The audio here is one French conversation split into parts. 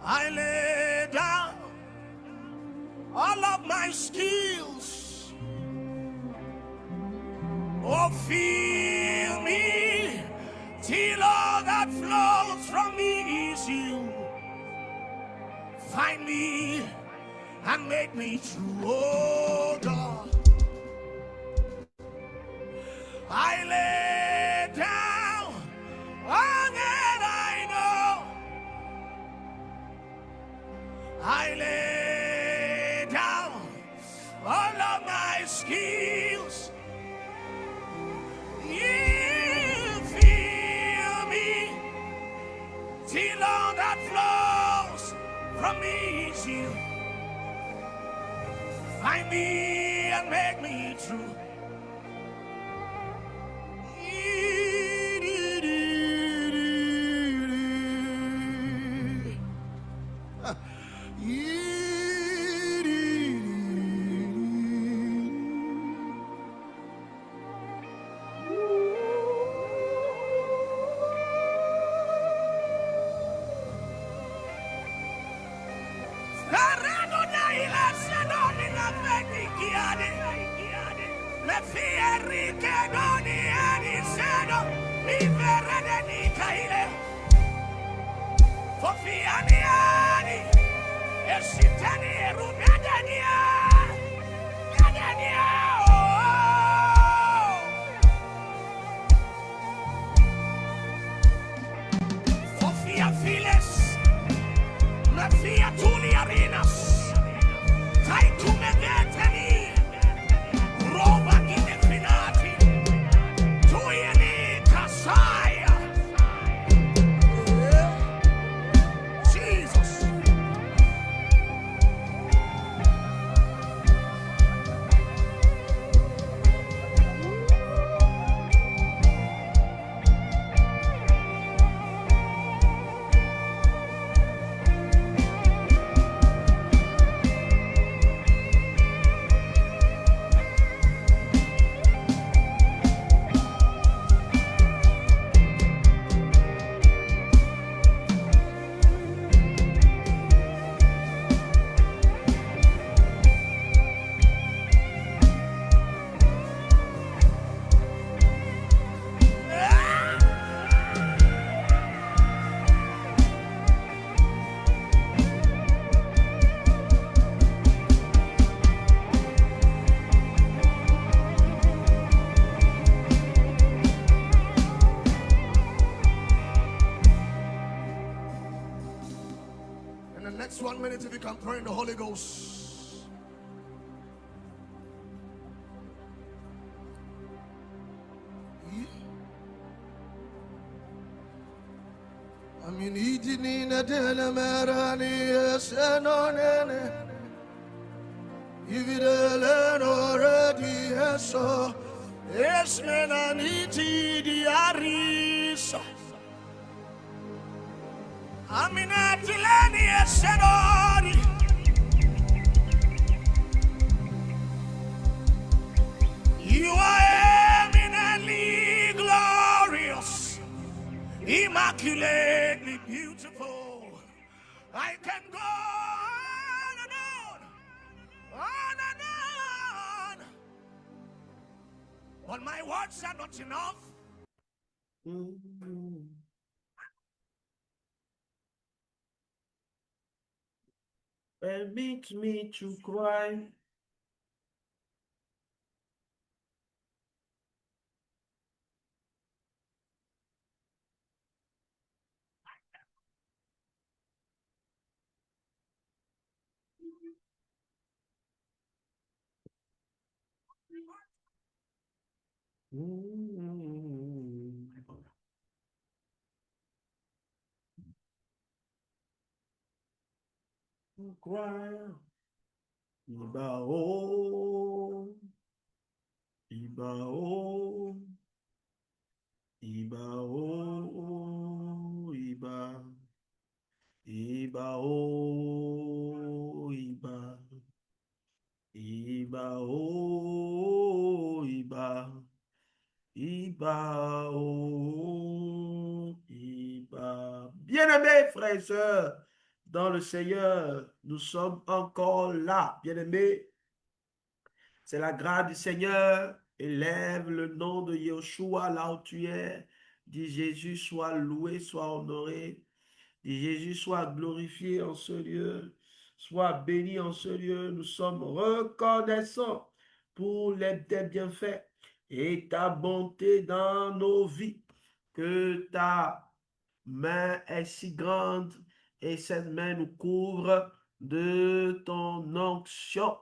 I lay down all of my skills. Oh, fill me till all that flows from me is you. Find me and make me true, oh God. I lay down all that I know. I lay down all of my skills. You feel me till all that flows from me is you. Find me and make me true. Next 1 minute, if you can pray in the Holy Ghost. I mean, eating in a delamarani, senonene. If it already so, yes, man, I need the Arisa. Amina Tilani Senori. You are eminently glorious, immaculately beautiful. I can go on and on and on. But my words are not enough. Permit me to cry. Cry. Ibao. Ibao. Ibao. Iba. Ibao. Iba. Ibao. Iba. Ibao. Iba. Bien-aimés frères et sœurs, dans le Seigneur. Nous sommes encore là, bien-aimés. C'est la grâce du Seigneur. Élève le nom de Yeshua là où tu es. Dis Jésus, sois loué, sois honoré. Dis Jésus, sois glorifié en ce lieu. Sois béni en ce lieu. Nous sommes reconnaissants pour tes bienfaits et ta bonté dans nos vies. Que ta main est si grande et cette main nous couvre de ton onction.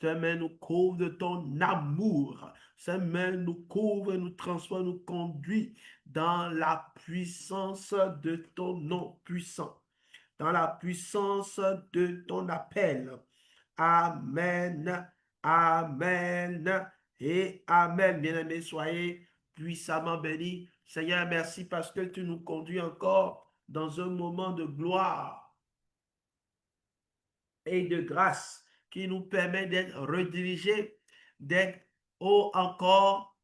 Cette main nous couvre de ton amour. Cette main nous couvre, nous transforme, nous conduit dans la puissance de ton nom puissant, dans la puissance de ton appel. Amen, amen et amen. Bien-aimés, soyez puissamment bénis. Seigneur, merci parce que tu nous conduis encore dans un moment de gloire et de grâce qui nous permet d'être redirigés, d'être encore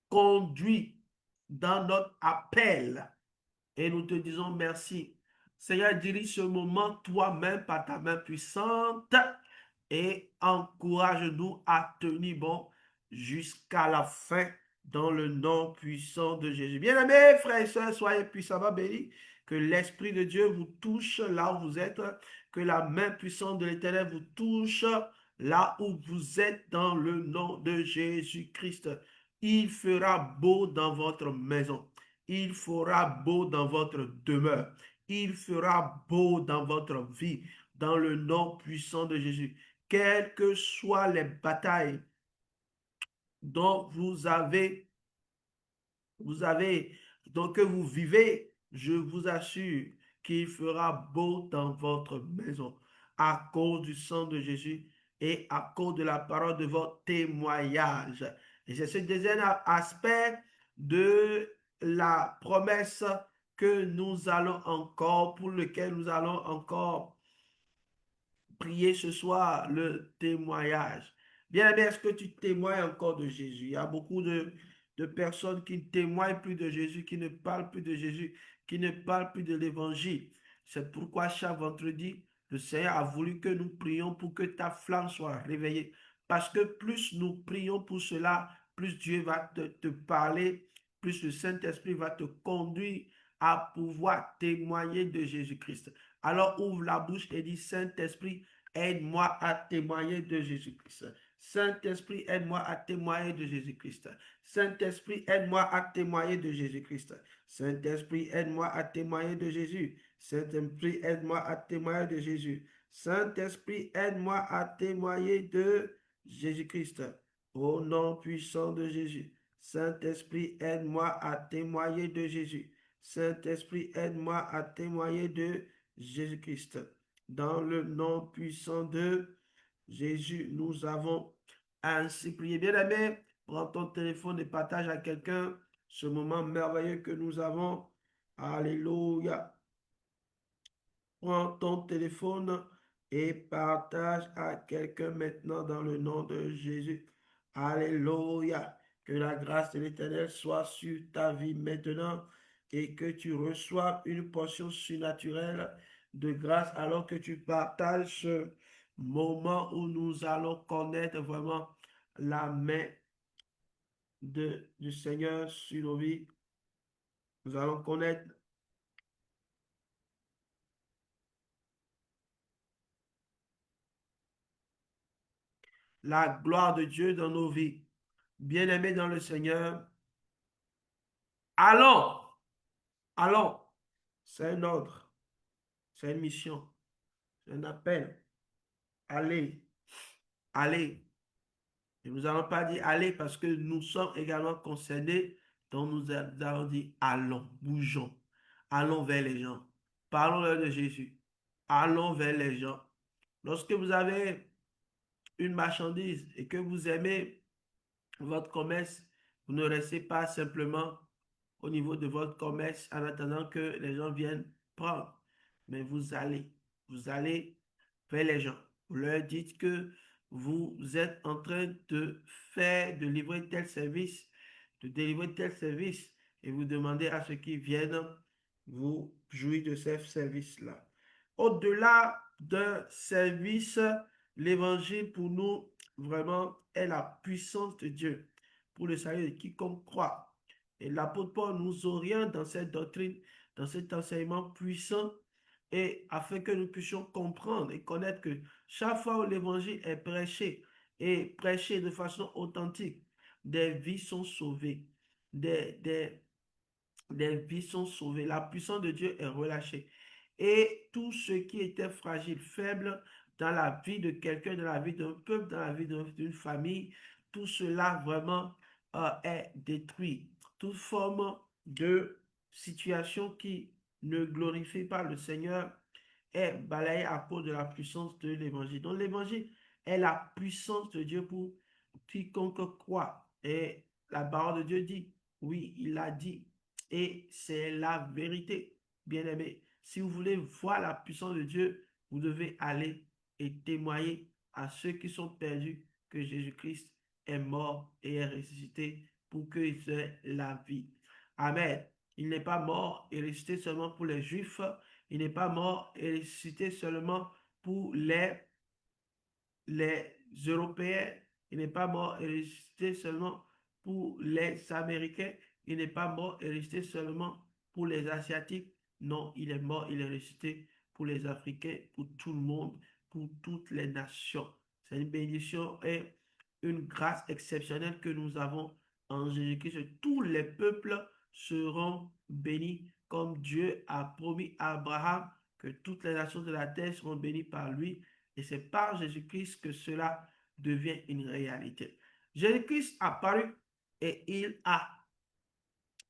conduits dans notre appel. Et nous te disons merci. Seigneur, dirige ce moment toi-même par ta main puissante et encourage-nous à tenir bon jusqu'à la fin dans le nom puissant de Jésus. Bien-aimés, frères et sœurs, soyez puissamment bénis. Que l'Esprit de Dieu vous touche là où vous êtes. Que la main puissante de l'Éternel vous touche là où vous êtes dans le nom de Jésus-Christ. Il fera beau dans votre maison. Il fera beau dans votre demeure. Il fera beau dans votre vie, dans le nom puissant de Jésus. Quelles que soient les batailles dont donc que vous vivez, je vous assure qu'il fera beau dans votre maison à cause du sang de Jésus et à cause de la parole de votre témoignage. Et c'est ce deuxième aspect de la promesse que nous allons encore, pour lequel nous allons encore prier ce soir, le témoignage. Bien-aimé, est-ce que tu témoignes encore de Jésus? Il y a beaucoup de personnes qui ne témoignent plus de Jésus, qui ne parlent plus de Jésus, qui ne parlent plus de l'évangile. C'est pourquoi chaque vendredi, le Seigneur a voulu que nous prions pour que ta flamme soit réveillée. Parce que plus nous prions pour cela, plus Dieu va te parler, plus le Saint-Esprit va te conduire à pouvoir témoigner de Jésus-Christ. Alors ouvre la bouche et dis, Saint-Esprit, aide-moi à témoigner de Jésus-Christ. Saint-Esprit, aide-moi à témoigner de Jésus-Christ. Saint-Esprit, aide-moi à témoigner de Jésus-Christ. Saint-Esprit, aide-moi à témoigner de Jésus. Saint-Esprit, aide-moi à témoigner de Jésus. Saint-Esprit, aide-moi à témoigner de Jésus-Christ. Au nom puissant de Jésus. Saint-Esprit, aide-moi à témoigner de Jésus. Saint-Esprit, aide-moi à témoigner de Jésus-Christ. Dans le nom puissant de Jésus, nous avons ainsi prié. Bien-aimé, prends ton téléphone et partage à quelqu'un ce moment merveilleux que nous avons. Alléluia. Prends ton téléphone et partage à quelqu'un maintenant dans le nom de Jésus. Alléluia. Que la grâce de l'Éternel soit sur ta vie maintenant et que tu reçoives une portion surnaturelle de grâce alors que tu partages ce moment où nous allons connaître vraiment la main du Seigneur sur nos vies. Nous allons connaître la gloire de Dieu dans nos vies. Bien-aimés dans le Seigneur, allons, allons. C'est un ordre, c'est une mission, c'est un appel. Allez, allez. Et nous n'allons pas dire allez parce que nous sommes également concernés, donc nous allons dire allons, bougeons, allons vers les gens, parlons-leur de Jésus, allons vers les gens. Lorsque vous avez une marchandise et que vous aimez votre commerce, vous ne restez pas simplement au niveau de votre commerce en attendant que les gens viennent prendre. Mais vous allez vers les gens. Vous leur dites que vous êtes en train de livrer tel service, de délivrer tel service, et vous demandez à ceux qui viennent vous jouir de ce service-là. Au-delà d'un service, l'évangile pour nous, vraiment, est la puissance de Dieu pour le salut de quiconque croit. Et l'apôtre Paul nous oriente dans cette doctrine, dans cet enseignement puissant, et afin que nous puissions comprendre et connaître que chaque fois où l'évangile est prêché, et prêché de façon authentique, des vies sont sauvées, des, des, des vies sont sauvées, la puissance de Dieu est relâchée. Et tout ce qui était fragile, faible dans la vie de quelqu'un, dans la vie d'un peuple, dans la vie d'une famille, tout cela vraiment est détruit. Toute forme de situation qui ne glorifie pas le Seigneur est balayée à cause de la puissance de l'évangile. Donc l'évangile est la puissance de Dieu pour quiconque croit. Et la parole de Dieu dit, oui, il l'a dit, et c'est la vérité, bien-aimé. Si vous voulez voir la puissance de Dieu, vous devez aller et témoigner à ceux qui sont perdus que Jésus-Christ est mort et est ressuscité pour qu'ils aient la vie. Amen. Il n'est pas mort et ressuscité seulement pour les Juifs. Il n'est pas mort et ressuscité seulement pour les Européens. Il n'est pas mort et ressuscité seulement pour les Américains. Il n'est pas mort et ressuscité seulement pour les Asiatiques. Non, il est mort, il est ressuscité pour les Africains, pour tout le monde, pour toutes les nations. C'est une bénédiction et une grâce exceptionnelle que nous avons en Jésus-Christ. Tous les peuples seront bénis comme Dieu a promis à Abraham que toutes les nations de la terre seront bénies par lui. Et c'est par Jésus-Christ que cela devient une réalité. Jésus-Christ a paru et il a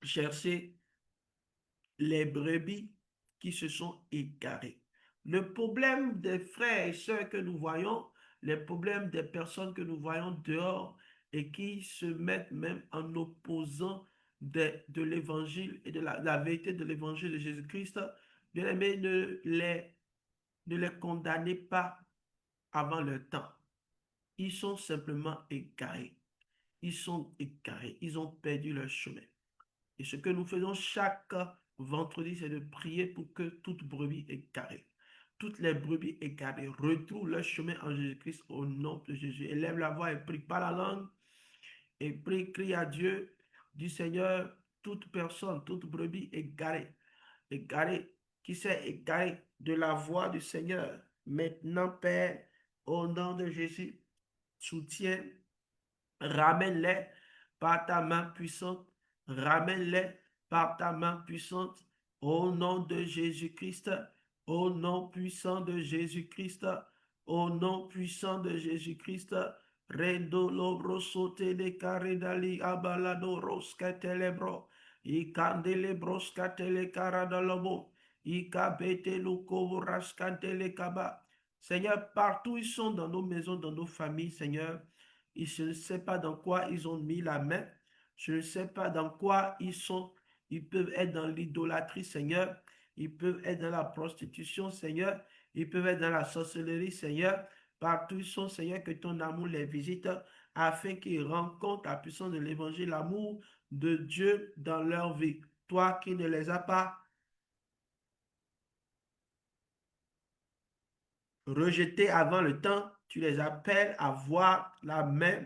cherché les brebis qui se sont égarées. Le problème des frères et sœurs que nous voyons, les problèmes des personnes que nous voyons dehors et qui se mettent même en opposant de l'évangile et de la vérité de l'évangile de Jésus-Christ, bien aimé, ne les condamnez pas avant leur temps. Ils sont simplement égarés. Ils sont égarés. Ils ont perdu leur chemin. Et ce que nous faisons chaque vendredi, c'est de prier pour que toute brebis égarée, toutes les brebis égarées retrouvent leur chemin en Jésus-Christ au nom de Jésus. Élève la voix et prie par la langue et prie, crie à Dieu du Seigneur, toute personne, toute brebis égarée, qui s'est égarée de la voix du Seigneur. Maintenant, Père, au nom de Jésus, soutiens, ramène-les par ta main puissante, ramène-les par ta main puissante, au nom de Jésus-Christ, au nom puissant de Jésus-Christ, au nom puissant de Jésus-Christ. Rendo lobro sote de caredali abalado roscatelebro, i candelebros catele caradalobo, i cabete luco rascatele caba. Seigneur, partout ils sont dans nos maisons, dans nos familles, Seigneur. Et je ne sais pas dans quoi ils ont mis la main. Je ne sais pas dans quoi ils sont. Ils peuvent être dans l'idolâtrie, Seigneur. Ils peuvent être dans la prostitution, Seigneur. Ils peuvent être dans la sorcellerie, Seigneur. Partout ils sont, Seigneur, que ton amour les visite afin qu'ils rencontrent la puissance de l'évangile, l'amour de Dieu dans leur vie. Toi qui ne les as pas rejetés avant le temps, tu les appelles à voir la main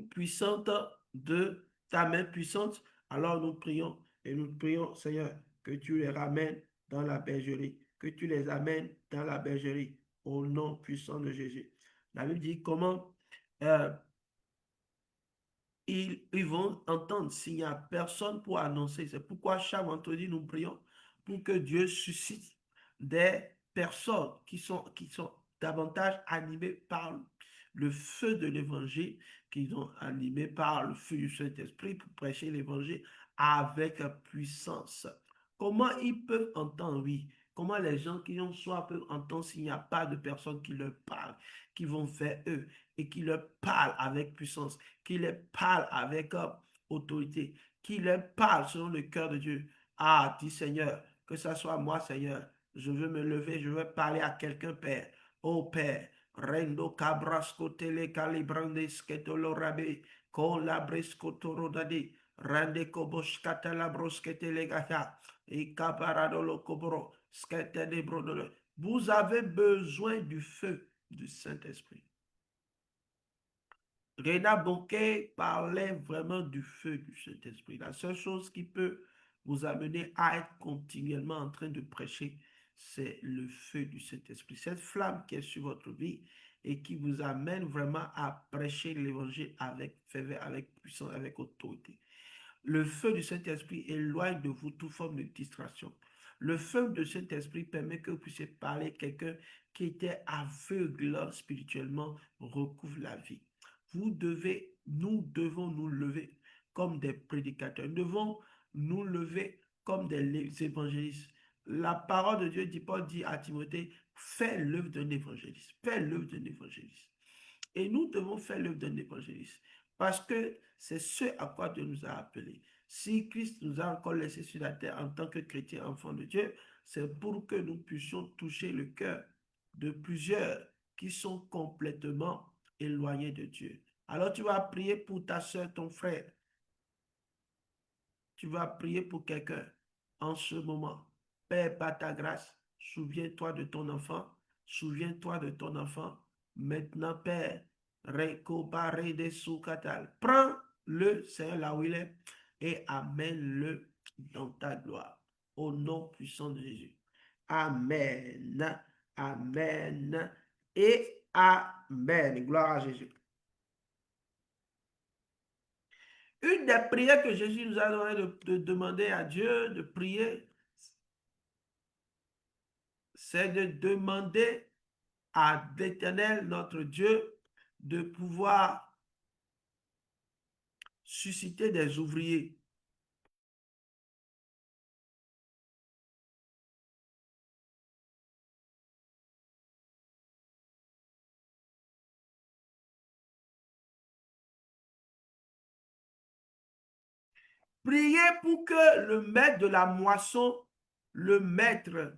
puissante de ta main puissante. Alors nous prions et nous prions, Seigneur, que tu les ramènes dans la bergerie, que tu les amènes dans la bergerie au nom puissant de Jésus. La Bible dit comment euh, ils vont entendre s'il n'y a personne pour annoncer. C'est pourquoi chaque vendredi, nous prions pour que Dieu suscite des personnes qui sont davantage animées par le feu de l'évangile, qui sont animées par le feu du Saint-Esprit pour prêcher l'évangile avec puissance. Comment ils peuvent entendre? Oui. Comment les gens qui ont soif peuvent entendre s'il n'y a pas de personnes qui leur parlent, qui vont vers eux et qui leur parlent avec puissance, qui leur parlent avec autorité, qui leur parlent selon le cœur de Dieu. Ah, dis Seigneur, que ce soit moi, Seigneur, je veux me lever, je veux parler à quelqu'un, Père. Oh Père, Rendo cabrasco tele calibrandes sketolo rabe, con la bresco torodade, rande kobos catalabros ketele gata, e caparado lo cobro, skete de brodolo. Vous avez besoin du feu du Saint-Esprit. Rena Bouquet parlait vraiment du feu du Saint-Esprit. La seule chose qui peut vous amener à être continuellement en train de prêcher, c'est le feu du Saint-Esprit. Cette flamme qui est sur votre vie et qui vous amène vraiment à prêcher l'évangile avec ferveur, avec puissance, avec autorité. Le feu du Saint-Esprit éloigne de vous toute forme de distraction. Le feu du Saint-Esprit permet que vous puissiez parler à quelqu'un qui était aveugle spirituellement, recouvre la vie. Nous devons nous lever comme des prédicateurs. Nous devons nous lever comme des évangélistes. La parole de Dieu dit, Paul dit à Timothée, fais l'œuvre d'un évangéliste. Fais l'œuvre d'un évangéliste. Et nous devons faire l'œuvre d'un évangéliste. Parce que c'est ce à quoi Dieu nous a appelés. Si Christ nous a encore laissé sur la terre en tant que chrétiens, enfants de Dieu, c'est pour que nous puissions toucher le cœur de plusieurs qui sont complètement éloignés de Dieu. Alors tu vas prier pour ta soeur, ton frère. Tu vas prier pour quelqu'un en ce moment. Père, par ta grâce, souviens-toi de ton enfant. Souviens-toi de ton enfant. Maintenant, Père, prends-le, Seigneur, là où il est, et amène-le dans ta gloire. Au nom puissant de Jésus. Amen. Amen. Et Amen. Gloire à Jésus. Une des prières que Jésus nous a donné de demander à Dieu de prier, c'est de demander à l'Éternel, notre Dieu, de pouvoir susciter des ouvriers. Priez pour que le maître de la moisson, le maître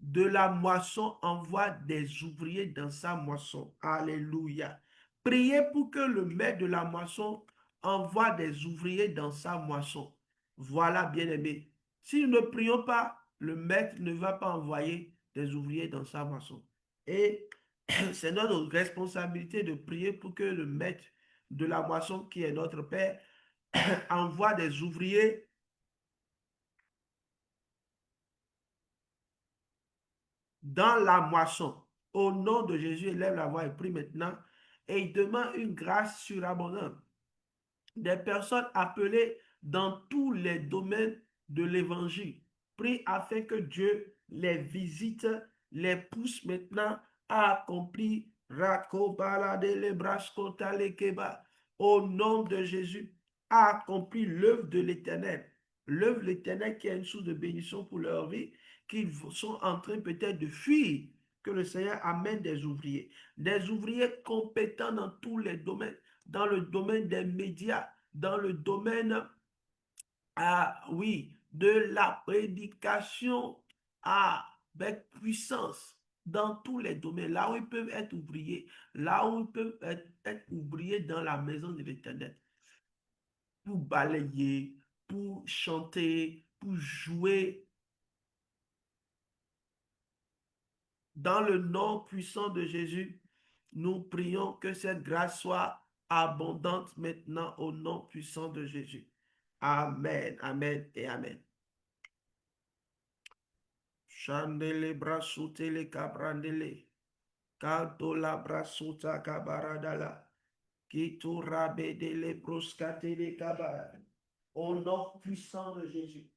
de la moisson envoie des ouvriers dans sa moisson. Alléluia. Priez pour que le maître de la moisson envoie des ouvriers dans sa moisson. Voilà, bien-aimés. Si nous ne prions pas, le maître ne va pas envoyer des ouvriers dans sa moisson. Et c'est notre responsabilité de prier pour que le maître de la moisson, qui est notre Père, envoie des ouvriers dans la moisson. Au nom de Jésus, élève la voix et prie maintenant. Et il demande une grâce surabondante. Des personnes appelées dans tous les domaines de l'évangile. Prie afin que Dieu les visite, les pousse maintenant à accomplir au nom de Jésus, à accomplir l'œuvre de l'Éternel. L'œuvre de l'Éternel qui est une source de bénédiction pour leur vie, qu'ils sont en train peut-être de fuir, que le Seigneur amène des ouvriers compétents dans tous les domaines, dans le domaine des médias, dans le domaine, oui, de la prédication avec puissance, dans tous les domaines, là où ils peuvent être ouvriers, là où ils peuvent être ouvriers dans la maison de l'Éternel, pour balayer, pour chanter, pour jouer. Dans le nom puissant de Jésus, nous prions que cette grâce soit abondante maintenant au nom puissant de Jésus. Amen, amen et amen. Chandele brasutele cabrandele. Canto la brasuta cabaradala. Kito rabedele broscatele cabara. Au nom puissant de Jésus.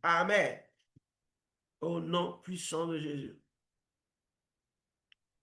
Amen. Au nom puissant de Jésus.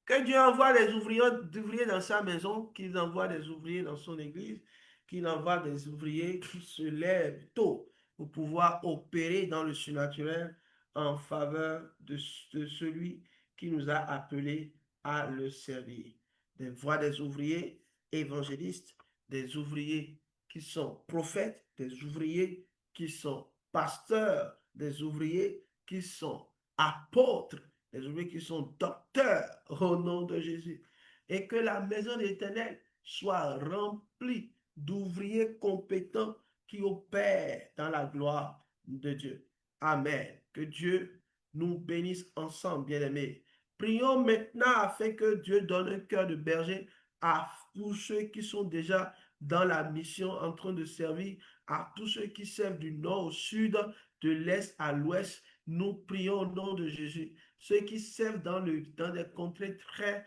Que Dieu envoie des ouvriers dans sa maison, qu'il envoie des ouvriers dans son église, qu'il envoie des ouvriers qui se lèvent tôt pour pouvoir opérer dans le surnaturel en faveur de celui qui nous a appelés à le servir. Des voix des ouvriers évangélistes, des ouvriers qui sont prophètes, des ouvriers qui sont pasteurs, des ouvriers qui sont apôtres, des ouvriers qui sont docteurs au nom de Jésus. Et que la maison de l'Éternel soit remplie d'ouvriers compétents qui opèrent dans la gloire de Dieu. Amen. Que Dieu nous bénisse ensemble, bien-aimés. Prions maintenant afin que Dieu donne un cœur de berger à tous ceux qui sont déjà dans la mission en train de servir, à tous ceux qui servent du nord au sud, de l'est à l'ouest. Nous prions au nom de Jésus. Ceux qui servent dans des contrées très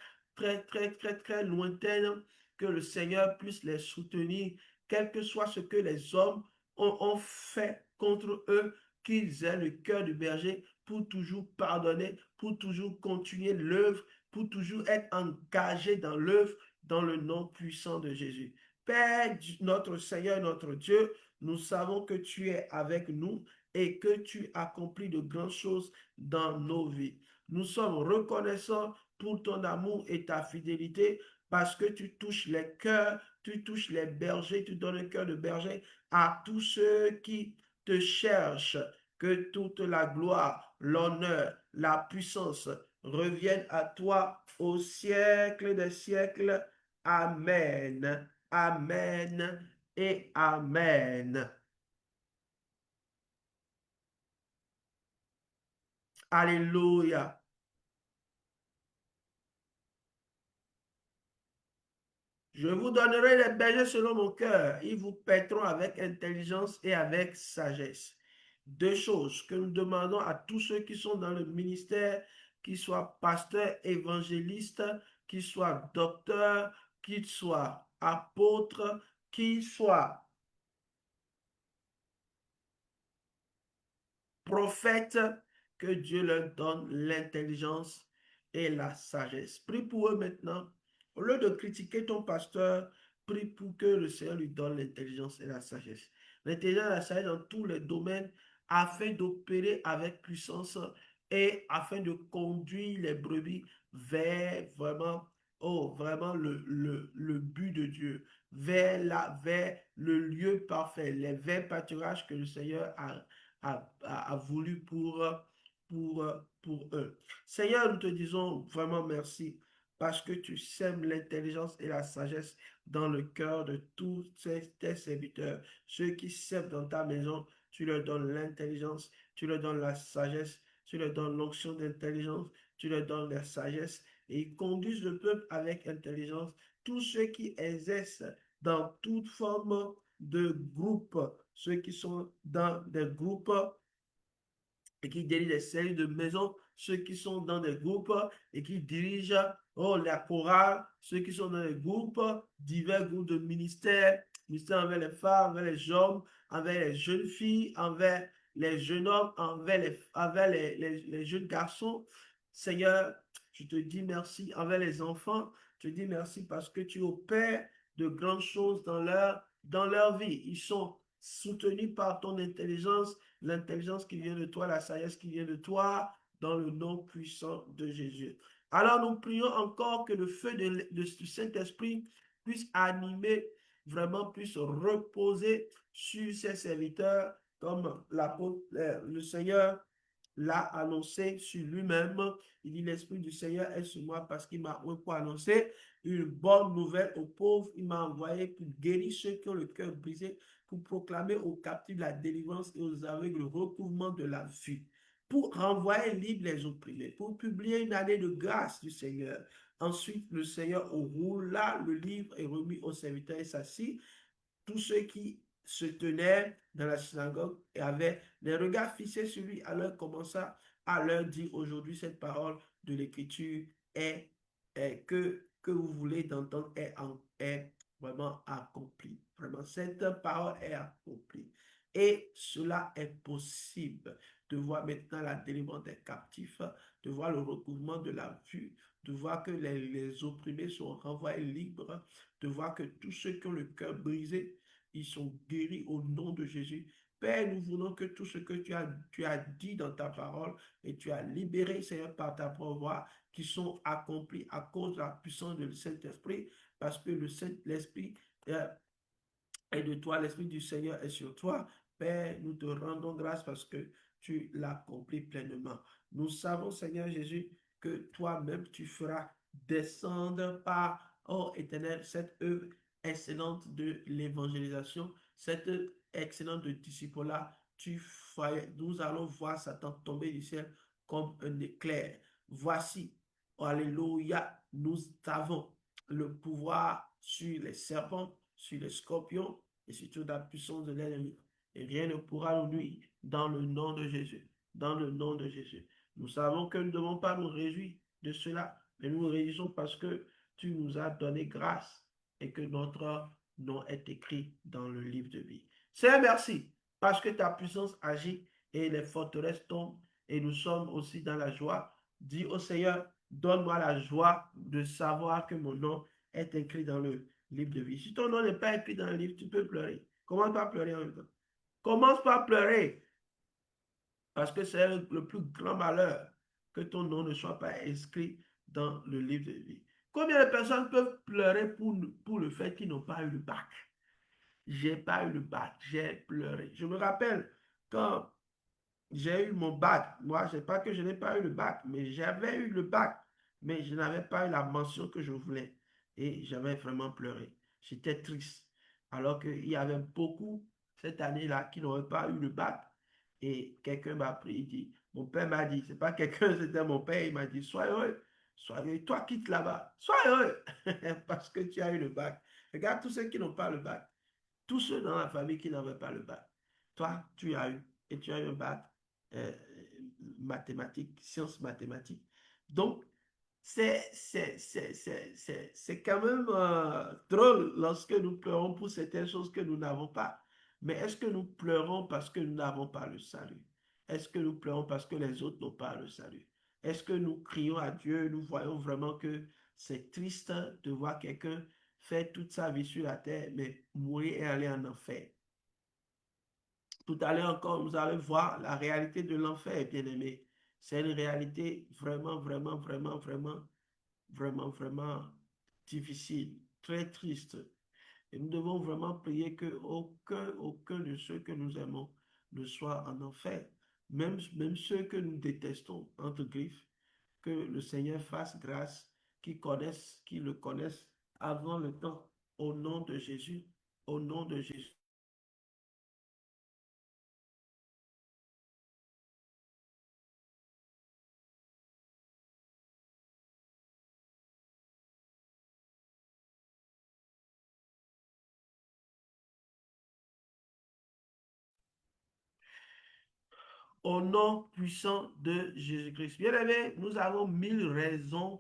lointaines, que le Seigneur puisse les soutenir, quel que soit ce que les hommes ont fait contre eux, qu'ils aient le cœur du berger pour toujours pardonner, pour toujours continuer l'œuvre, pour toujours être engagés dans l'œuvre, dans le nom puissant de Jésus. Père, notre Seigneur, notre Dieu, nous savons que tu es avec nous et que tu accomplis de grandes choses dans nos vies. Nous sommes reconnaissants pour ton amour et ta fidélité parce que tu touches les cœurs, tu touches les bergers, tu donnes un cœur de berger à tous ceux qui te cherchent. Que toute la gloire, l'honneur, la puissance reviennent à toi au siècle des siècles. Amen, amen et amen. Alléluia. Je vous donnerai les bergers selon mon cœur. Ils vous paîtront avec intelligence et avec sagesse. Deux choses que nous demandons à tous ceux qui sont dans le ministère, qu'ils soient pasteurs, évangélistes, qu'ils soient docteurs, qu'ils soient apôtres, qu'ils soient prophètes, que Dieu leur donne l'intelligence et la sagesse. Prie pour eux maintenant. Au lieu de critiquer ton pasteur, prie pour que le Seigneur lui donne l'intelligence et la sagesse. L'intelligence et la sagesse dans tous les domaines afin d'opérer avec puissance et afin de conduire les brebis vers vraiment, oh, vraiment le but de Dieu, vers le lieu parfait, les verts pâturages que le Seigneur a voulu pour eux. Seigneur, nous te disons vraiment merci parce que tu sèmes l'intelligence et la sagesse dans le cœur de tous tes serviteurs. Ceux qui servent dans ta maison, tu leur donnes l'intelligence, tu leur donnes la sagesse, tu leur donnes l'onction d'intelligence, tu leur donnes la sagesse et ils conduisent le peuple avec intelligence. Tous ceux qui exercent dans toute forme de groupe, ceux qui sont dans des groupes et qui dirigent des cellules de maison, ceux qui sont dans des groupes et qui dirigent la chorale, ceux qui sont dans des groupes, divers groupes de ministères, ministères envers les femmes, envers les hommes, envers les jeunes filles, envers les jeunes hommes, envers les jeunes garçons. Seigneur, je te dis merci envers les enfants. Je te dis merci parce que tu opères de grandes choses dans leur vie. Ils sont soutenus par ton intelligence, l'intelligence qui vient de toi, la sagesse qui vient de toi, dans le nom puissant de Jésus. Alors nous prions encore que le feu du Saint-Esprit puisse animer, vraiment puisse reposer sur ses serviteurs, comme le Seigneur l'a annoncé sur lui-même. Il dit, l'Esprit du Seigneur est sur moi parce qu'il m'a envoyé pour annoncer une bonne nouvelle aux pauvres. Il m'a envoyé pour guérir ceux qui ont le cœur brisé, pour proclamer aux captifs la délivrance et aux aveugles le recouvrement de la vue, pour renvoyer libre les opprimés, pour publier une année de grâce du Seigneur. Ensuite, le Seigneur roula le livre et remis au serviteur et s'assit. Tous ceux qui se tenaient dans la synagogue et avaient les regards fixés sur lui, alors commença à leur dire aujourd'hui cette parole de l'Écriture est que vous voulez d'entendre est vraiment accomplie. Vraiment, cette parole est accomplie. Et cela est possible de voir maintenant la délivrance des captifs, de voir le recouvrement de la vue, de voir que les opprimés sont renvoyés libres, de voir que tous ceux qui ont le cœur brisé, ils sont guéris au nom de Jésus. Père, nous voulons que tout ce que tu as dit dans ta parole et tu as libéré, Seigneur, par ta parole, qui sont accomplis à cause de la puissance du Saint-Esprit, parce que le Saint-Esprit est de toi, l'Esprit du Seigneur est sur toi. Père, nous te rendons grâce parce que tu l'accomplis pleinement. Nous savons, Seigneur Jésus, que toi-même tu feras descendre par, oh Éternel, cette œuvre excellente de l'évangélisation, cette excellente de disciple-là. Nous allons voir Satan tomber du ciel comme un éclair. Voici, alléluia, nous avons le pouvoir sur les serpents, sur les scorpions et sur toute la puissance de l'ennemi. Et rien ne pourra nous nuire dans le nom de Jésus. Dans le nom de Jésus. Nous savons que nous ne devons pas nous réjouir de cela, mais nous nous réjouissons parce que tu nous as donné grâce et que notre nom est écrit dans le livre de vie. Seigneur, merci parce que ta puissance agit et les forteresses tombent et nous sommes aussi dans la joie. Dis au Seigneur, donne-moi la joie de savoir que mon nom est écrit dans le livre de vie. Si ton nom n'est pas écrit dans le livre, tu peux pleurer. Commence par pleurer en même temps. Commence par pleurer parce que c'est le plus grand malheur que ton nom ne soit pas inscrit dans le livre de vie. Combien de personnes peuvent pleurer pour le fait qu'ils n'ont pas eu le bac? J'ai pas eu le bac, j'ai pleuré. Je me rappelle quand j'ai eu mon bac. Moi, c'est pas que je n'ai pas eu le bac, mais j'avais eu le bac, mais je n'avais pas eu la mention que je voulais. Et j'avais vraiment pleuré. J'étais triste. Alors qu'il y avait beaucoup cette année-là qui n'auraient pas eu le bac. Et quelqu'un m'a pris, il dit, mon père m'a dit, c'est pas quelqu'un, c'était mon père, il m'a dit, sois heureux, sois heureux, toi quitte là-bas, sois heureux, parce que tu as eu le bac. Regarde tous ceux qui n'ont pas le bac, tous ceux dans la famille qui n'avaient pas le bac. Toi, tu as eu, et tu as eu un bac euh, mathématiques, sciences mathématiques. Donc, c'est quand même drôle lorsque nous pleurons pour certaines choses que nous n'avons pas. Mais est-ce que nous pleurons parce que nous n'avons pas le salut? Est-ce que nous pleurons parce que les autres n'ont pas le salut? Est-ce que nous crions à Dieu, nous voyons vraiment que c'est triste de voir quelqu'un faire toute sa vie sur la terre, mais mourir et aller en enfer? Tout à l'heure encore, nous allons voir la réalité de l'enfer, bien-aimé. C'est une réalité vraiment, vraiment, vraiment, vraiment, vraiment, vraiment difficile, très triste. Et nous devons vraiment prier que aucun de ceux que nous aimons ne soit en enfer. Même ceux que nous détestons, entre griffes, que le Seigneur fasse grâce, qu'ils le connaissent avant le temps, au nom de Jésus, au nom de Jésus. Au nom puissant de Jésus-Christ. Bien aimé, nous avons mille raisons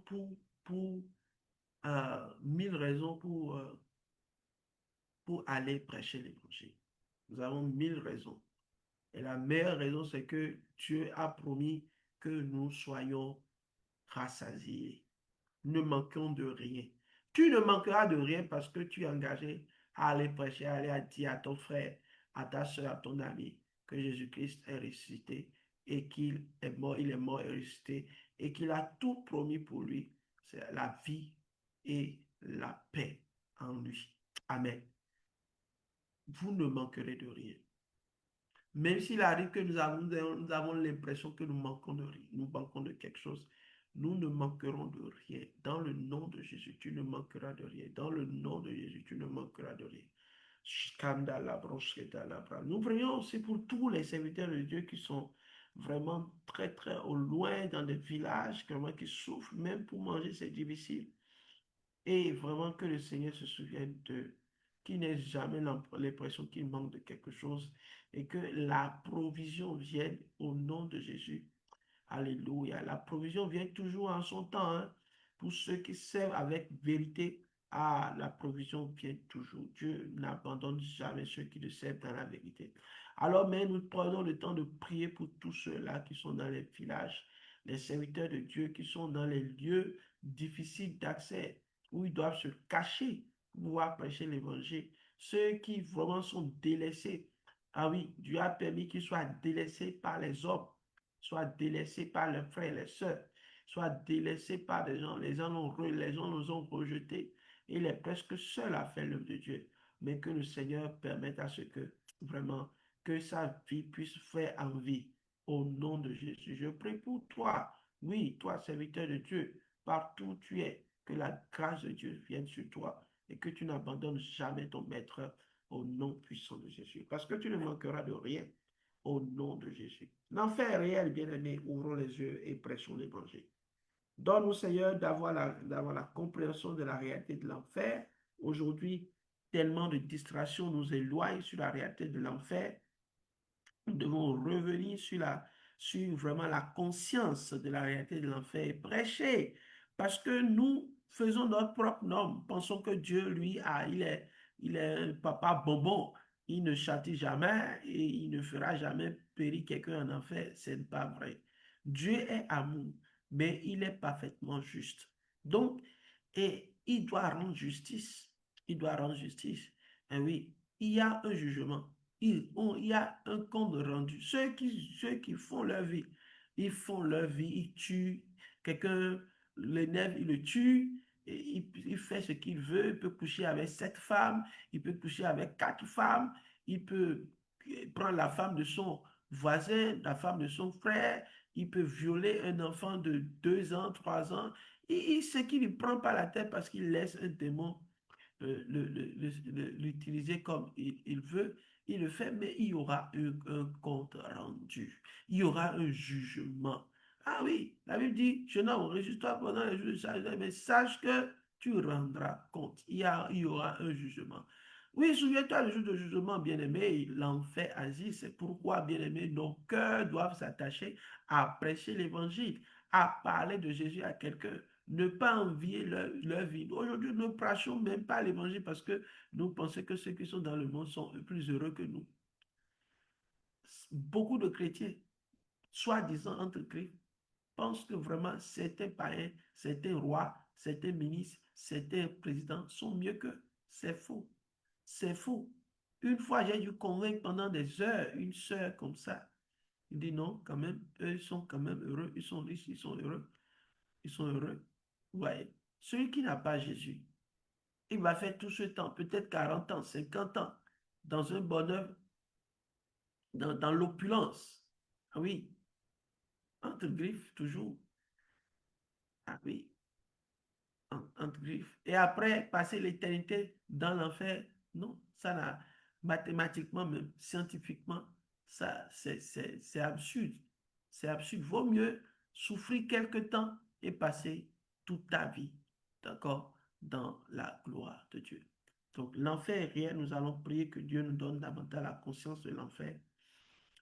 pour aller prêcher l'évangile. Nous avons mille raisons. Et la meilleure raison, c'est que Dieu a promis que nous soyons rassasiés. Ne manquons de rien. Tu ne manqueras de rien parce que tu es engagé à aller prêcher, à aller dire à ton frère, à ta soeur, à ton ami que Jésus-Christ est ressuscité et qu'il est mort et ressuscité et qu'il a tout promis pour lui. C'est la vie et la paix en lui. Amen. Vous ne manquerez de rien. Même s'il arrive que nous avons l'impression que nous manquons de quelque chose, nous ne manquerons de rien. Dans le nom de Jésus, tu ne manqueras de rien. Dans le nom de Jésus, tu ne manqueras de rien. Nous prions aussi pour tous les serviteurs de Dieu qui sont vraiment très, très au loin dans des villages, vraiment qui souffrent, même pour manger, c'est difficile. Et vraiment que le Seigneur se souvienne d'eux, qu'il n'ait jamais l'impression qu'il manque de quelque chose et que la provision vienne au nom de Jésus. Alléluia. La provision vient toujours en son temps. Hein. Pour ceux qui servent avec vérité, la provision vient toujours. Dieu n'abandonne jamais ceux qui le servent dans la vérité. Alors, mais nous prenons le temps de prier pour tous ceux-là qui sont dans les villages, les serviteurs de Dieu qui sont dans les lieux difficiles d'accès, où ils doivent se cacher pour pouvoir prêcher l'évangile. Ceux qui vraiment sont délaissés. Ah oui, Dieu a permis qu'ils soient délaissés par les hommes, soient délaissés par leurs frères et les sœurs, soient délaissés par des gens. Les gens nous ont rejetés. Il est presque seul à faire l'œuvre de Dieu. Mais que le Seigneur permette à ce que vraiment que sa vie puisse faire envie au nom de Jésus. Je prie pour toi, oui, toi, serviteur de Dieu, partout où tu es, que la grâce de Dieu vienne sur toi et que tu n'abandonnes jamais ton maître au nom puissant de Jésus. Parce que tu ne manqueras de rien. au nom de Jésus. L'enfer est réel, bien-aimés, ouvrons les yeux et prêchons l'évangile. Donne-nous, Seigneur, d'avoir la compréhension de la réalité de l'enfer. Aujourd'hui, tellement de distractions nous éloignent sur la réalité de l'enfer. Nous devons revenir sur vraiment la conscience de la réalité de l'enfer et prêcher. Parce que nous faisons notre propre norme. Pensons que Dieu, lui, il est un papa bonbon. Il ne châtie jamais et il ne fera jamais périr quelqu'un en enfer. Ce n'est pas vrai. Dieu est amour, mais il est parfaitement juste. Donc, et il doit rendre justice. Il doit rendre justice. Et oui, il y a un jugement. Il y a un compte rendu. Ceux qui font leur vie, ils font leur vie, ils tuent. Quelqu'un l'énerve, il le tue. Et il fait ce qu'il veut. Il peut coucher avec 7 femmes. Il peut coucher avec 4 femmes. Il peut prendre la femme de son voisin, la femme de son frère. Il peut violer un enfant de 2 ans, 3 ans. Ce qu'il ne prend pas la tête parce qu'il laisse un démon l'utiliser comme il veut, il le fait, mais il y aura un compte rendu. Il y aura un jugement. Ah oui, la Bible dit, jeune homme, réjouis-toi pendant les jours de charité, mais sache que tu rendras compte. Il y aura un jugement. Oui, souviens-toi le jour de jugement, bien-aimé, l'enfer agit. C'est pourquoi, bien-aimé, nos cœurs doivent s'attacher à prêcher l'évangile, à parler de Jésus à quelqu'un, ne pas envier leur vie. Aujourd'hui, nous ne prêchons même pas l'évangile parce que nous pensons que ceux qui sont dans le monde sont plus heureux que nous. Beaucoup de chrétiens, soi-disant entre Christ, pensent que vraiment certains païens, certains rois, certains ministres, certains présidents sont mieux qu'eux. C'est faux. C'est faux. Une fois, j'ai dû convaincre pendant des heures une sœur comme ça. Il dit non, quand même, eux, ils sont quand même heureux, ils sont riches, ils sont heureux. Ils sont heureux. Ouais. Celui qui n'a pas Jésus, il va faire tout ce temps, peut-être 40 ans, 50 ans, dans un bonheur, dans l'opulence. Ah oui, entre griffes, toujours. Ah oui, entre griffes. Et après, passer l'éternité dans l'enfer, non, ça n'a, mathématiquement même, scientifiquement, ça, c'est absurde. C'est absurde. Vaut mieux souffrir quelque temps et passer toute ta vie, d'accord, dans la gloire de Dieu. Donc, l'enfer est réel. Nous allons prier que Dieu nous donne davantage la conscience de l'enfer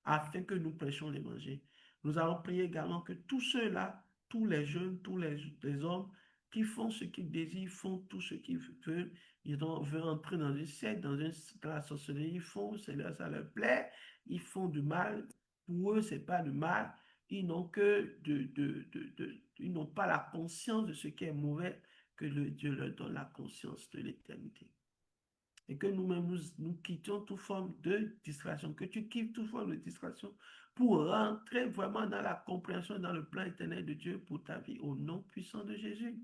afin que nous prêchions l'évangile. Nous allons prier également que tous ceux-là, tous les jeunes, tous les hommes qui font ce qu'ils désirent, font tout ce qu'ils veulent, veulent entrer dans une secte, dans la sorcellerie, ils font, ça leur plaît, ils font du mal. Pour eux, c'est pas du mal. Ils n'ont que ils n'ont pas la conscience de ce qui est mauvais, que Dieu leur donne la conscience de l'éternité et que nous-mêmes, nous quittions toute forme de distraction, que tu quittes toute forme de distraction pour rentrer vraiment dans la compréhension, dans le plan éternel de Dieu pour ta vie, au nom puissant de Jésus.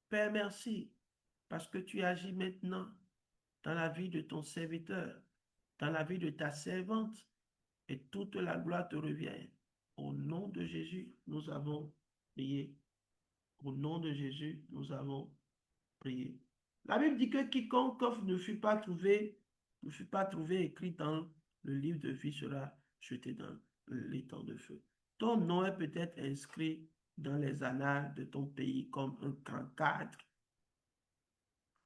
Père, merci, parce que tu agis maintenant dans la vie de ton serviteur, dans la vie de ta servante, et toute la gloire te revient. Au nom de Jésus, nous avons prié. Au nom de Jésus, nous avons prié. La Bible dit que quiconque ne fut pas trouvé écrit dans le livre de vie sera jeté dans l'étang de feu. Ton nom est peut-être inscrit dans les annales de ton pays comme un grand cadre,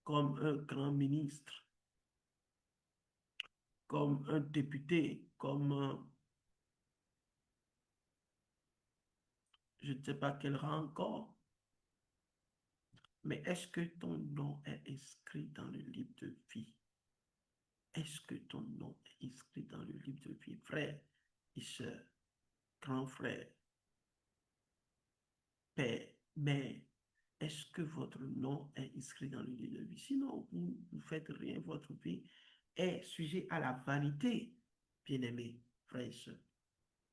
comme un grand ministre, comme un député, comme je ne sais pas quel rang encore. Mais est-ce que ton nom est inscrit dans le livre de vie? Est-ce que ton nom est inscrit dans le livre de vie, frère et sœur, grand frère, père, mère? Est-ce que votre nom est inscrit dans le livre de vie? Sinon, vous ne faites rien, votre vie est sujet à la vanité. Bien-aimés, frères et sœurs,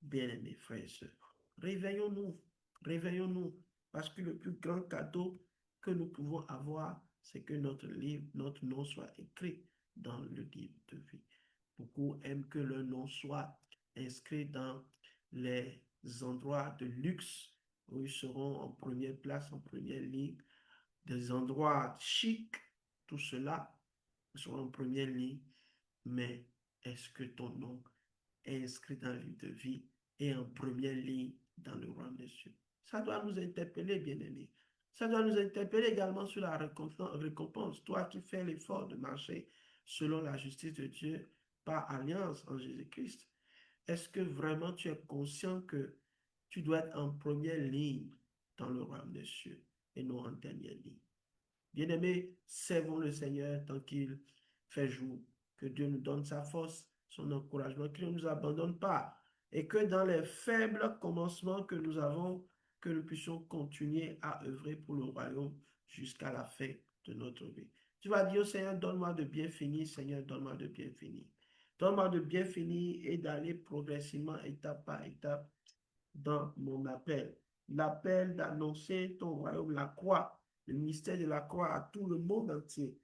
bien-aimés, frères et sœurs, réveillons-nous, réveillons-nous, parce que le plus grand cadeau que nous pouvons avoir, c'est que notre nom soit écrit dans le livre de vie. Beaucoup aiment que leur nom soit inscrit dans les endroits de luxe où ils seront en première place, en première ligne, des endroits chics, tout cela seront en première ligne, mais est-ce que ton nom est inscrit dans le livre de vie et en première ligne dans le royaume des cieux? Ça doit nous interpeller, bien-aimés. Ça doit nous interpeller également sur la récompense. Toi qui fais l'effort de marcher selon la justice de Dieu par alliance en Jésus-Christ, est-ce que vraiment tu es conscient que tu dois être en première ligne dans le royaume des cieux et non en dernière ligne? Bien-aimés, servons le Seigneur tant qu'il fait jour. Que Dieu nous donne sa force, son encouragement, qu'il ne nous abandonne pas. Et que dans les faibles commencements que nous avons, que nous puissions continuer à œuvrer pour le royaume jusqu'à la fin de notre vie. Tu vas dire au Seigneur, donne-moi de bien finir, Seigneur, donne-moi de bien finir. Donne-moi de bien finir et d'aller progressivement, étape par étape, dans mon appel. L'appel d'annoncer ton royaume, la croix, le mystère de la croix à tout le monde entier.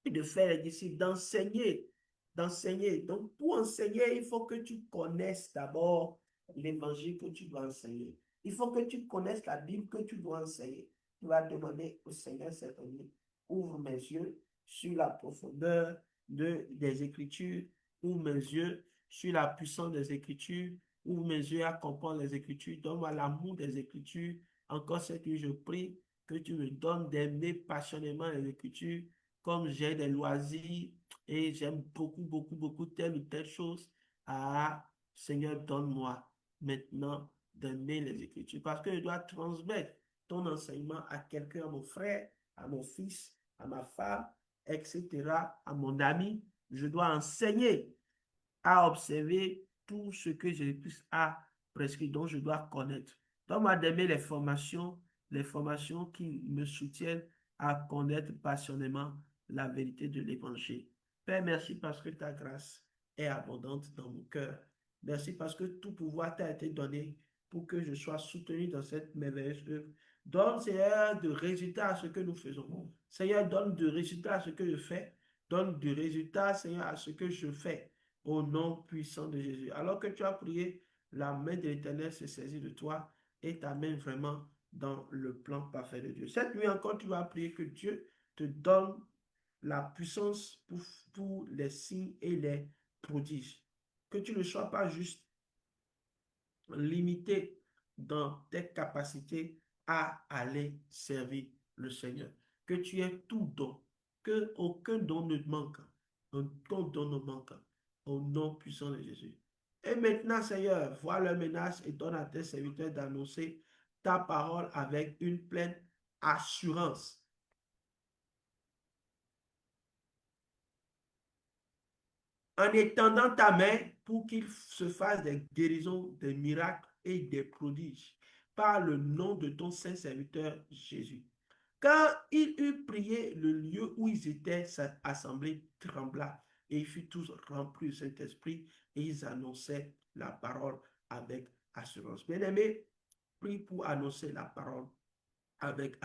Et de faire les disciples, d'enseigner, d'enseigner. Donc, pour enseigner, il faut que tu connaisses d'abord l'évangile que tu dois enseigner. Il faut que tu connaisses la Bible que tu dois enseigner. Tu vas demander au Seigneur cette année, ouvre mes yeux sur la profondeur des Écritures, ouvre mes yeux sur la puissance des Écritures, ouvre mes yeux à comprendre les Écritures, donne-moi l'amour des Écritures. Encore c'est que je prie que tu me donnes d'aimer passionnément les Écritures, comme j'ai des loisirs et j'aime beaucoup, beaucoup, beaucoup telle ou telle chose. Ah, Seigneur, donne-moi maintenant d'aimer les Écritures parce que je dois transmettre ton enseignement à quelqu'un, à mon frère, à mon fils, à ma femme, etc., à mon ami. Je dois enseigner à observer tout ce que Jésus-Christ a prescrit, dont je dois connaître. Donne-moi d'aimer les formations qui me soutiennent à connaître passionnément la vérité de l'Évangile. Père, merci parce que ta grâce est abondante dans mon cœur. Merci parce que tout pouvoir t'a été donné pour que je sois soutenu dans cette merveilleuse œuvre. Donne, Seigneur, de résultats à ce que nous faisons. Seigneur, donne de résultats à ce que je fais. Donne de résultats, Seigneur, à ce que je fais au nom puissant de Jésus. Alors que tu as prié, la main de l'Éternel s'est saisie de toi et ta main vraiment dans le plan parfait de Dieu. Cette nuit encore, tu vas prier que Dieu te donne la puissance pour les signes et les prodiges. Que tu ne sois pas juste limité dans tes capacités à aller servir le Seigneur. Que tu aies tout don, que aucun don ne manque, aucun don ne manque, au nom puissant de Jésus. Et maintenant, Seigneur, vois leur menace et donne à tes serviteurs d'annoncer ta parole avec une pleine assurance. En étendant ta main pour qu'il se fasse des guérisons, des miracles et des prodiges par le nom de ton saint serviteur Jésus. Quand il eut prié, le lieu où ils étaient assemblés trembla et ils furent tous remplis du Saint-Esprit et ils annonçaient la parole avec assurance. Bien-aimés, prie pour annoncer la parole avec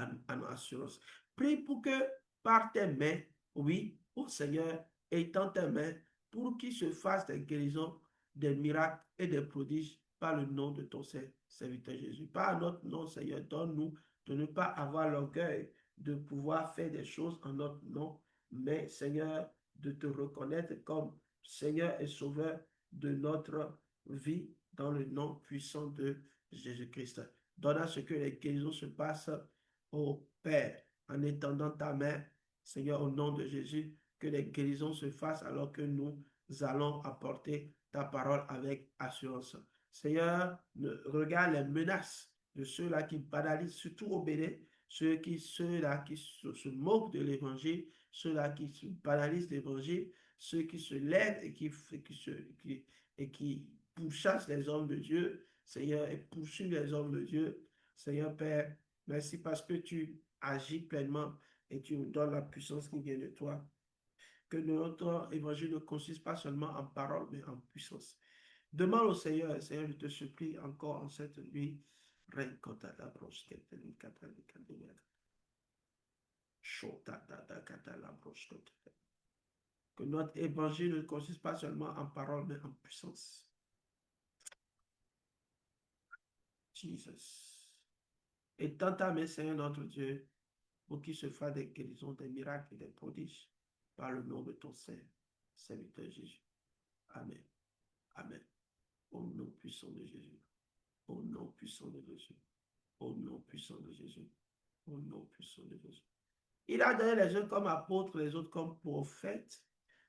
assurance. Prie pour que par tes mains, oui, ô Seigneur, étends tes mains pour qu'il se fasse des guérisons, des miracles et des prodiges par le nom de ton serviteur Jésus. Par notre nom, Seigneur, donne-nous de ne pas avoir l'orgueil de pouvoir faire des choses en notre nom, mais Seigneur, de te reconnaître comme Seigneur et Sauveur de notre vie dans le nom puissant de Jésus-Christ. Donne à ce que les guérisons se passent, au Père, en étendant ta main, Seigneur, au nom de Jésus, que les guérisons se fassent alors que nous allons apporter ta parole avec assurance. Seigneur, regarde les menaces de ceux-là qui banalisent, surtout au Bénin, ceux-là qui se moquent de l'évangile, ceux-là qui banalisent l'évangile, ceux qui se lèvent et qui pourchassent les hommes de Dieu, Seigneur, et poursuivent les hommes de Dieu. Seigneur Père, merci parce que tu agis pleinement et tu nous donnes la puissance qui vient de toi. Que notre évangile ne consiste pas seulement en parole, mais en puissance. Demande au Seigneur, Seigneur, je te supplie encore en cette nuit, que notre évangile ne consiste pas seulement en parole, mais en puissance. Jesus. Et dans ta main, Seigneur notre Dieu, pour qu'il se fasse des guérisons, des miracles et des prodiges par le nom de ton Saint serviteur Jésus. Amen. Amen. Au nom puissant de Jésus. Au nom puissant de Jésus. Au nom puissant de Jésus. Au nom puissant de Jésus. Il a donné les uns comme apôtres, les autres comme prophètes,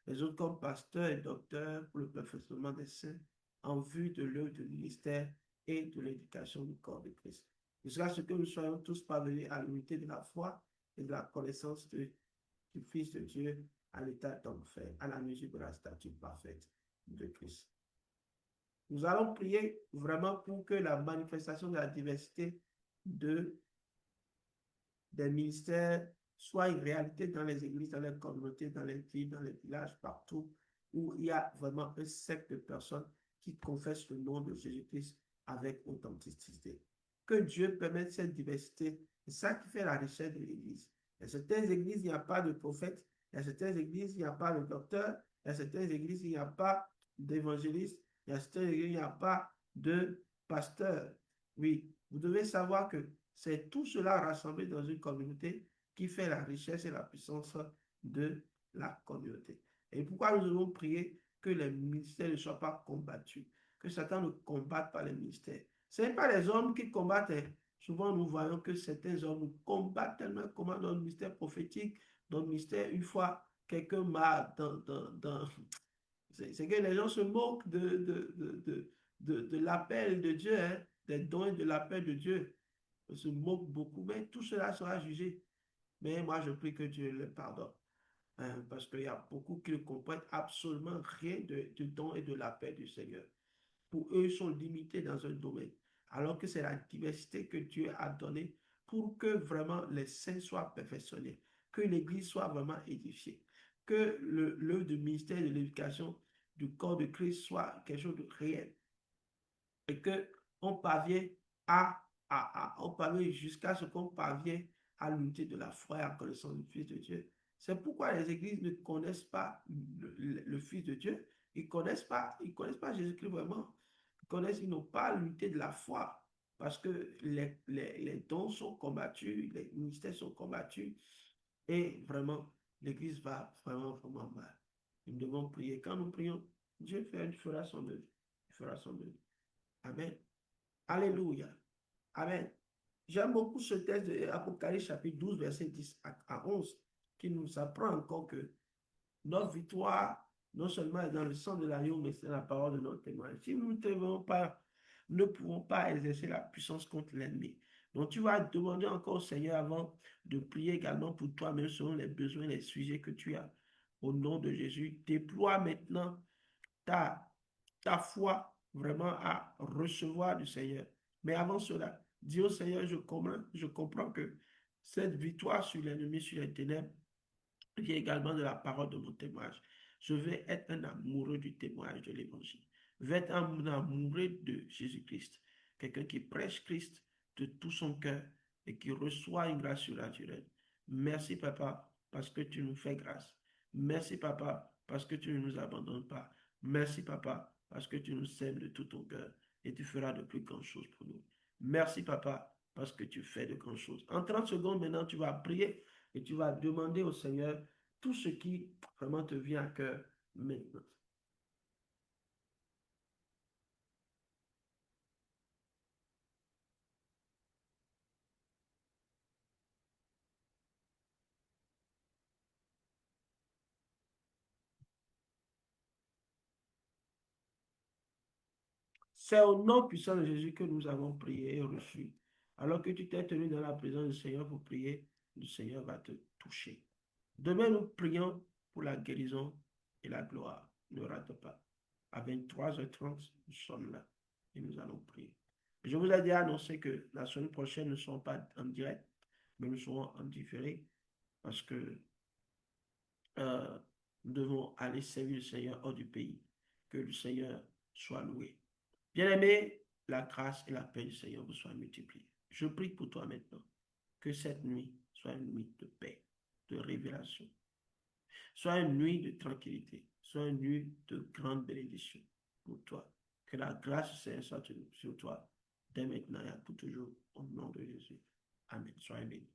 les autres comme pasteurs et docteurs pour le perfectionnement des saints en vue de l'œuvre du ministère et de l'éducation du corps de Christ. Jusqu'à ce que nous soyons tous parvenus à l'unité de la foi et de la connaissance du Fils de Dieu à l'état d'homme fait, à la mesure de la stature parfaite de Christ. Nous allons prier vraiment pour que la manifestation de la diversité des ministères soit une réalité dans les églises, dans les communautés, dans les villes, dans les villages, partout où il y a vraiment un cercle de personnes qui confessent le nom de Jésus-Christ avec authenticité. Que Dieu permette cette diversité. C'est ça qui fait la richesse de l'Église. Dans certaines églises, il n'y a pas de prophète. Dans certaines églises, il n'y a pas de docteur. Dans certaines églises, il n'y a pas d'évangéliste. Dans certaines églises, il n'y a pas de pasteur. Oui, vous devez savoir que c'est tout cela rassemblé dans une communauté qui fait la richesse et la puissance de la communauté. Et pourquoi nous devons prier que les ministères ne soient pas combattus, que Satan ne combatte pas les ministères. Ce n'est pas les hommes qui combattent. Souvent, nous voyons que certains hommes nous combattent tellement comme dans le ministère prophétique, dans le ministère, une fois, quelqu'un m'a c'est que les gens se moquent de l'appel de Dieu, hein, des dons et de l'appel de Dieu. Ils se moquent beaucoup, mais tout cela sera jugé. Mais moi, je prie que Dieu le pardonne. Hein, parce qu'il y a beaucoup qui ne comprennent absolument rien du don et de l'appel du Seigneur. Pour eux, ils sont limités dans un domaine. Alors que c'est la diversité que Dieu a donnée pour que vraiment les saints soient perfectionnés, que l'Église soit vraiment édifiée, que l'œuvre du ministère de l'éducation du corps de Christ soit quelque chose de réel et qu'on parvienne on parvient jusqu'à ce qu'on parvienne à l'unité de la foi et à la connaissance du Fils de Dieu. C'est pourquoi les églises ne connaissent pas le Fils de Dieu. Ils ne connaissent pas Jésus-Christ vraiment. Ils n'ont pas l'unité de la foi parce que les dons sont combattus, les ministères sont combattus et vraiment, l'église va vraiment mal. Nous devons prier. Quand nous prions, Dieu fera son œuvre. Il fera son œuvre. Amen. Alléluia. Amen. J'aime beaucoup ce texte de Apocalypse chapitre 12, verset 10 à 11, qui nous apprend encore que notre victoire, non seulement est dans le sang de l'agneau, mais c'est dans la parole de notre témoignage. Si nous ne pouvons pas exercer la puissance contre l'ennemi. Donc tu vas demander encore au Seigneur avant de prier également pour toi-même selon les besoins, les sujets que tu as. Au nom de Jésus, déploie maintenant ta foi vraiment à recevoir du Seigneur. Mais avant cela, dis au Seigneur, je comprends que cette victoire sur l'ennemi, sur les ténèbres, vient également de la parole de mon témoignage. Je vais être un amoureux du témoignage de l'évangile. Je vais être un amoureux de Jésus-Christ. Quelqu'un qui prêche Christ de tout son cœur et qui reçoit une grâce surnaturelle. Merci, Papa, parce que tu nous fais grâce. Merci, Papa, parce que tu ne nous abandonnes pas. Merci, Papa, parce que tu nous aimes de tout ton cœur et tu feras de plus grandes choses pour nous. Merci, Papa, parce que tu fais de grandes choses. En 30 secondes, maintenant, tu vas prier et tu vas demander au Seigneur tout ce qui vraiment te vient à cœur maintenant. C'est au nom puissant de Jésus que nous avons prié et reçu. Alors que tu t'es tenu dans la présence du Seigneur pour prier, le Seigneur va te toucher. Demain, nous prions pour la guérison et la gloire. Ne rate pas. À 23h30, nous sommes là et nous allons prier. Je vous ai déjà annoncé que la semaine prochaine, nous ne serons pas en direct, mais nous serons en différé parce que nous devons aller servir le Seigneur hors du pays. Que le Seigneur soit loué. Bien-aimé, la grâce et la paix du Seigneur vous soient multipliées. Je prie pour toi maintenant que cette nuit soit une nuit de paix, de révélation, soit une nuit de tranquillité, soit une nuit de grande bénédiction pour toi. Que la grâce du Seigneur soit sur toi dès maintenant et à pour toujours au nom de Jésus. Amen. Sois béni.